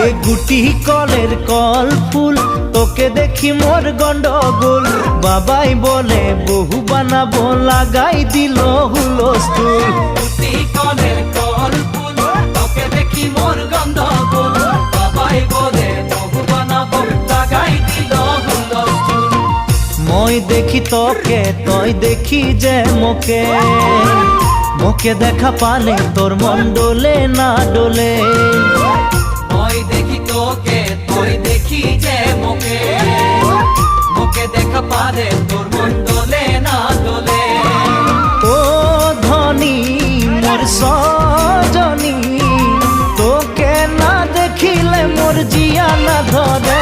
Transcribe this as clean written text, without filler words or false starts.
এ গুটি কলের কল ফুল তোকে দেখি মোর গন্ডগোল বাবাই বলে বহু বানাবো লাগাই দিল হুলস্থুল গুটি কলের কল ফুল তোকে দেখি মোর গন্ডগোল বাবাই বলে বহু বানাবো লাগাই দিল হুলস্থুল মই দেখি তোকে তই দেখি যে মোকে মোকে দেখা পানে তোর মন ডোলে না ডোলে মই দেখি তোকে তুই দেখি যে মোকে মোকে দেখা পারে তোর মন দোলে না দোলে ও ধনী মোর সজনী তোকে না দেখিলে মোর জিয়া না ধরে